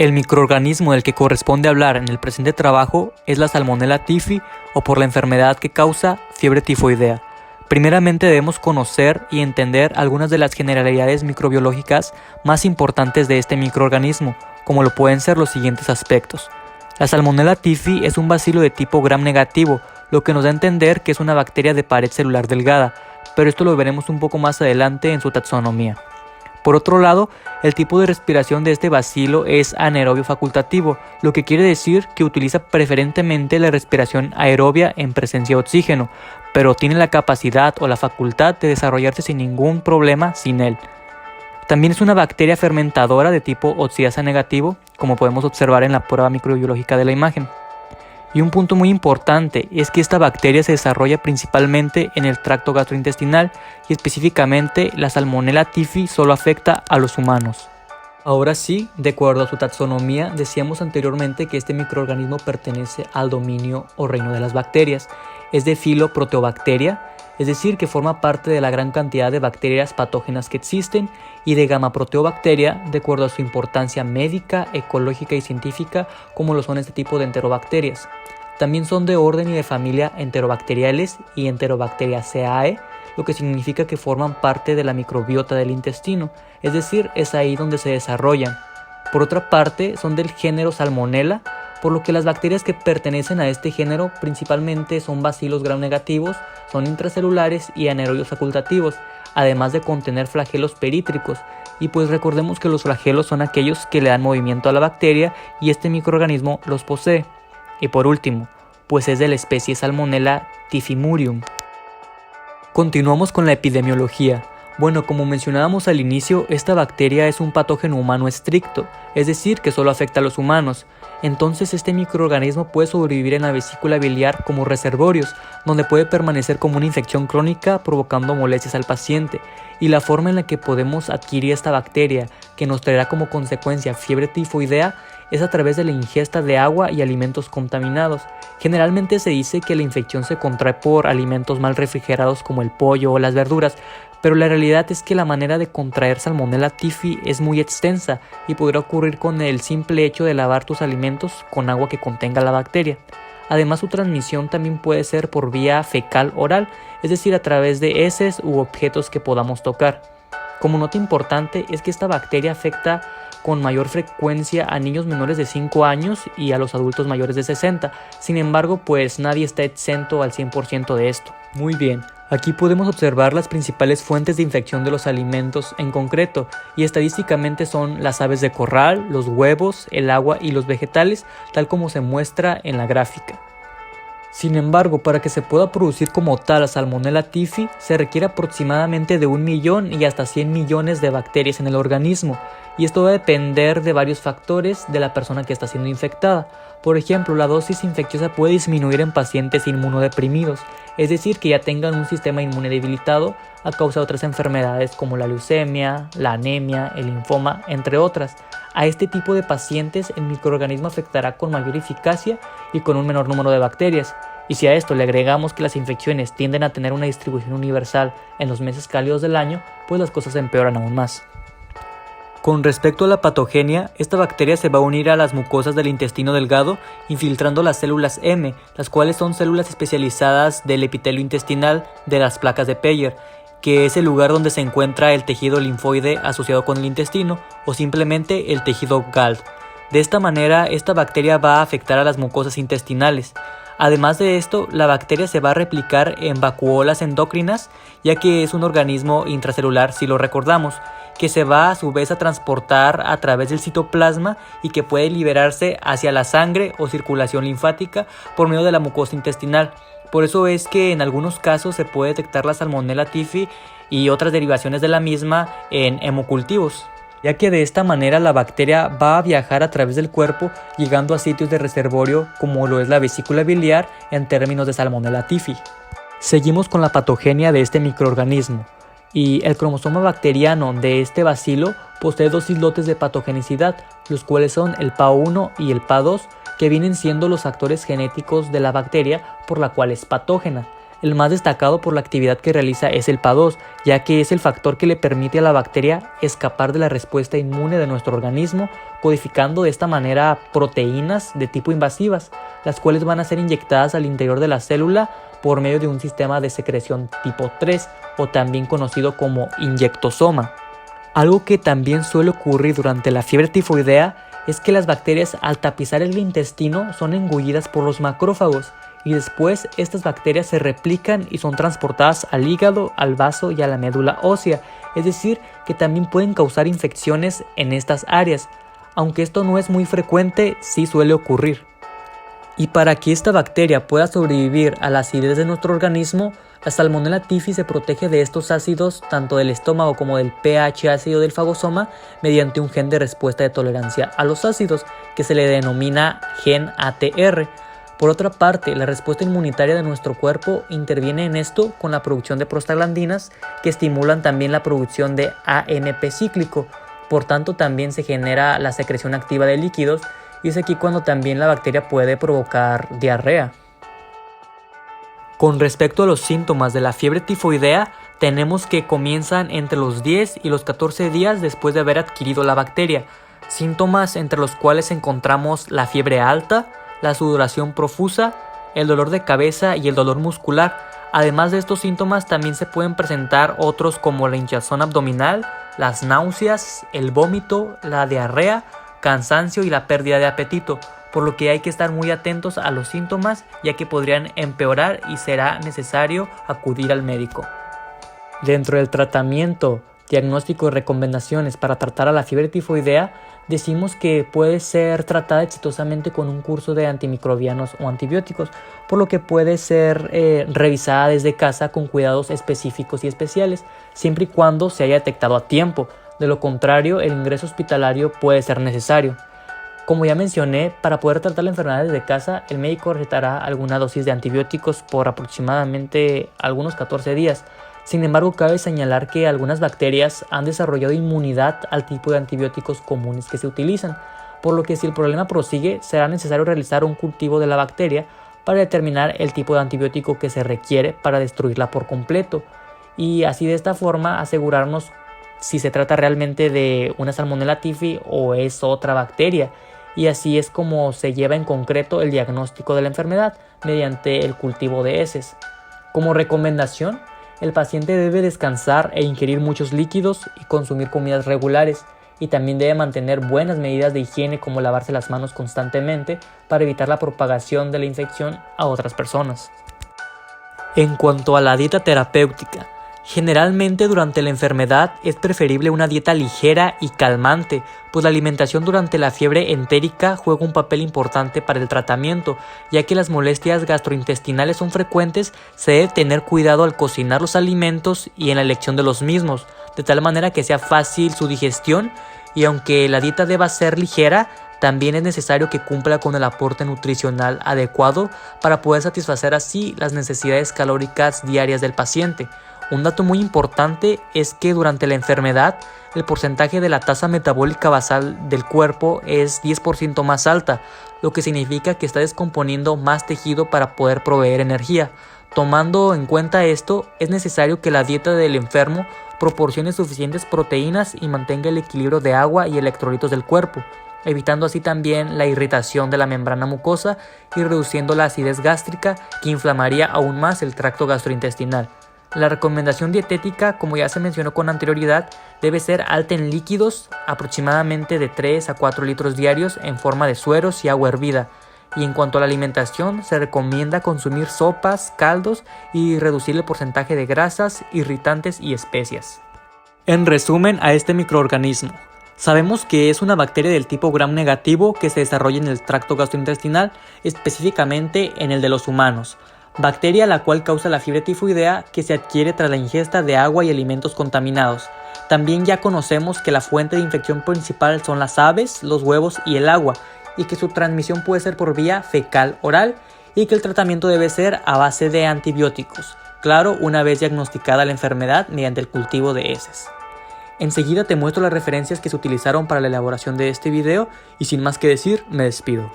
El microorganismo del que corresponde hablar en el presente trabajo es la Salmonella typhi o por la enfermedad que causa fiebre tifoidea. Primeramente debemos conocer y entender algunas de las generalidades microbiológicas más importantes de este microorganismo, como lo pueden ser los siguientes aspectos. La Salmonella typhi es un bacilo de tipo gram negativo, lo que nos da a entender que es una bacteria de pared celular delgada, pero esto lo veremos un poco más adelante en su taxonomía. Por otro lado, el tipo de respiración de este bacilo es anaerobio facultativo, lo que quiere decir que utiliza preferentemente la respiración aerobia en presencia de oxígeno, pero tiene la capacidad o la facultad de desarrollarse sin ningún problema sin él. También es una bacteria fermentadora de tipo oxidasa negativo, como podemos observar en la prueba microbiológica de la imagen. Y un punto muy importante es que esta bacteria se desarrolla principalmente en el tracto gastrointestinal y específicamente la Salmonella typhi solo afecta a los humanos. Ahora sí, de acuerdo a su taxonomía, decíamos anteriormente que este microorganismo pertenece al dominio o reino de las bacterias. Es de filo Proteobacteria, es decir, que forma parte de la gran cantidad de bacterias patógenas que existen, y de Gamma Proteobacteria, de acuerdo a su importancia médica, ecológica y científica, como lo son este tipo de enterobacterias. También son de orden y de familia Enterobacteriales y Enterobacteriaceae, lo que significa que forman parte de la microbiota del intestino, es decir, es ahí donde se desarrollan. Por otra parte, son del género Salmonella, por lo que las bacterias que pertenecen a este género principalmente son bacilos gram negativos, son intracelulares y anaerobios facultativos, además de contener flagelos perítricos. Y pues recordemos que los flagelos son aquellos que le dan movimiento a la bacteria y este microorganismo los posee. Y por último, pues es de la especie Salmonella typhimurium. Continuamos con la epidemiología. Bueno, como mencionábamos al inicio, esta bacteria es un patógeno humano estricto, es decir, que solo afecta a los humanos. Entonces este microorganismo puede sobrevivir en la vesícula biliar como reservorios, donde puede permanecer como una infección crónica provocando molestias al paciente. Y la forma en la que podemos adquirir esta bacteria, que nos traerá como consecuencia fiebre tifoidea, es a través de la ingesta de agua y alimentos contaminados. Generalmente se dice que la infección se contrae por alimentos mal refrigerados como el pollo o las verduras, pero la realidad es que la manera de contraer Salmonella typhi es muy extensa y podría ocurrir con el simple hecho de lavar tus alimentos con agua que contenga la bacteria. Además, su transmisión también puede ser por vía fecal oral, es decir, a través de heces u objetos que podamos tocar. Como nota importante es que esta bacteria afecta con mayor frecuencia a niños menores de 5 años y a los adultos mayores de 60. Sin embargo, pues nadie está exento al 100% de esto. Muy bien, aquí podemos observar las principales fuentes de infección de los alimentos en concreto, y estadísticamente son las aves de corral, los huevos, el agua y los vegetales, tal como se muestra en la gráfica. Sin embargo, para que se pueda producir como tal la Salmonella typhi, se requiere aproximadamente de 1 millón y hasta 100 millones de bacterias en el organismo, y esto va a depender de varios factores de la persona que está siendo infectada. Por ejemplo, la dosis infecciosa puede disminuir en pacientes inmunodeprimidos, es decir, que ya tengan un sistema inmune debilitado a causa de otras enfermedades como la leucemia, la anemia, el linfoma, entre otras. A este tipo de pacientes el microorganismo afectará con mayor eficacia y con un menor número de bacterias. Y si a esto le agregamos que las infecciones tienden a tener una distribución universal en los meses cálidos del año, pues las cosas empeoran aún más. Con respecto a la patogenia, esta bacteria se va a unir a las mucosas del intestino delgado, infiltrando las células M, las cuales son células especializadas del epitelio intestinal de las placas de Peyer, que es el lugar donde se encuentra el tejido linfoide asociado con el intestino, o simplemente el tejido Galt. De esta manera, esta bacteria va a afectar a las mucosas intestinales. Además de esto, la bacteria se va a replicar en vacuolas endocrinas, ya que es un organismo intracelular, si lo recordamos, que se va a su vez a transportar a través del citoplasma y que puede liberarse hacia la sangre o circulación linfática por medio de la mucosa intestinal. Por eso es que en algunos casos se puede detectar la Salmonella typhi y otras derivaciones de la misma en hemocultivos, ya que de esta manera la bacteria va a viajar a través del cuerpo llegando a sitios de reservorio como lo es la vesícula biliar en términos de Salmonella typhi. Seguimos con la patogenia de este microorganismo. Y el cromosoma bacteriano de este bacilo posee 2 islotes de patogenicidad, los cuales son el PA1 y el PA2, que vienen siendo los actores genéticos de la bacteria por la cual es patógena. El más destacado por la actividad que realiza es el PA2, ya que es el factor que le permite a la bacteria escapar de la respuesta inmune de nuestro organismo, codificando de esta manera proteínas de tipo invasivas, las cuales van a ser inyectadas al interior de la célula por medio de un sistema de secreción tipo 3, o también conocido como inyectosoma. Algo que también suele ocurrir durante la fiebre tifoidea es que las bacterias, al tapizar el intestino, son engullidas por los macrófagos, y después estas bacterias se replican y son transportadas al hígado, al vaso y a la médula ósea, es decir, que también pueden causar infecciones en estas áreas. Aunque esto no es muy frecuente, sí suele ocurrir. Y para que esta bacteria pueda sobrevivir a la acidez de nuestro organismo, la Salmonella typhi se protege de estos ácidos tanto del estómago como del pH ácido del fagosoma mediante un gen de respuesta de tolerancia a los ácidos que se le denomina gen ATR. Por otra parte, la respuesta inmunitaria de nuestro cuerpo interviene en esto con la producción de prostaglandinas que estimulan también la producción de AMP cíclico. Por tanto, también se genera la secreción activa de líquidos y es aquí cuando también la bacteria puede provocar diarrea. Con respecto a los síntomas de la fiebre tifoidea, tenemos que comienzan entre los 10 y los 14 días después de haber adquirido la bacteria. Síntomas entre los cuales encontramos la fiebre alta, la sudoración profusa, el dolor de cabeza y el dolor muscular. Además de estos síntomas también se pueden presentar otros como la hinchazón abdominal, las náuseas, el vómito, la diarrea, cansancio y la pérdida de apetito, por lo que hay que estar muy atentos a los síntomas ya que podrían empeorar y será necesario acudir al médico. Dentro del tratamiento, diagnóstico y recomendaciones para tratar a la fiebre tifoidea, decimos que puede ser tratada exitosamente con un curso de antimicrobianos o antibióticos, por lo que puede ser revisada desde casa con cuidados específicos y especiales, siempre y cuando se haya detectado a tiempo. De lo contrario, el ingreso hospitalario puede ser necesario. Como ya mencioné, para poder tratar la enfermedad desde casa, el médico recetará alguna dosis de antibióticos por aproximadamente algunos 14 días. Sin embargo, cabe señalar que algunas bacterias han desarrollado inmunidad al tipo de antibióticos comunes que se utilizan, por lo que si el problema prosigue, será necesario realizar un cultivo de la bacteria para determinar el tipo de antibiótico que se requiere para destruirla por completo, y así de esta forma asegurarnos si se trata realmente de una Salmonella typhi o es otra bacteria, y así es como se lleva en concreto el diagnóstico de la enfermedad mediante el cultivo de heces. Como recomendación, el paciente debe descansar e ingerir muchos líquidos y consumir comidas regulares, y también debe mantener buenas medidas de higiene como lavarse las manos constantemente para evitar la propagación de la infección a otras personas. En cuanto a la dieta terapéutica, generalmente durante la enfermedad es preferible una dieta ligera y calmante, pues la alimentación durante la fiebre entérica juega un papel importante para el tratamiento, ya que las molestias gastrointestinales son frecuentes. Se debe tener cuidado al cocinar los alimentos y en la elección de los mismos, de tal manera que sea fácil su digestión, y aunque la dieta deba ser ligera, también es necesario que cumpla con el aporte nutricional adecuado para poder satisfacer así las necesidades calóricas diarias del paciente. Un dato muy importante es que durante la enfermedad el porcentaje de la tasa metabólica basal del cuerpo es 10% más alta, lo que significa que está descomponiendo más tejido para poder proveer energía. Tomando en cuenta esto, es necesario que la dieta del enfermo proporcione suficientes proteínas y mantenga el equilibrio de agua y electrolitos del cuerpo, evitando así también la irritación de la membrana mucosa y reduciendo la acidez gástrica que inflamaría aún más el tracto gastrointestinal. La recomendación dietética, como ya se mencionó con anterioridad, debe ser alta en líquidos, aproximadamente de 3 a 4 litros diarios en forma de sueros y agua hervida. Y en cuanto a la alimentación, se recomienda consumir sopas, caldos y reducir el porcentaje de grasas, irritantes y especias. En resumen a este microorganismo, sabemos que es una bacteria del tipo gram negativo que se desarrolla en el tracto gastrointestinal, específicamente en el de los humanos. Bacteria la cual causa la fiebre tifoidea que se adquiere tras la ingesta de agua y alimentos contaminados. También ya conocemos que la fuente de infección principal son las aves, los huevos y el agua, y que su transmisión puede ser por vía fecal-oral, y que el tratamiento debe ser a base de antibióticos, claro, una vez diagnosticada la enfermedad mediante el cultivo de heces. Enseguida te muestro las referencias que se utilizaron para la elaboración de este video, y sin más que decir, me despido.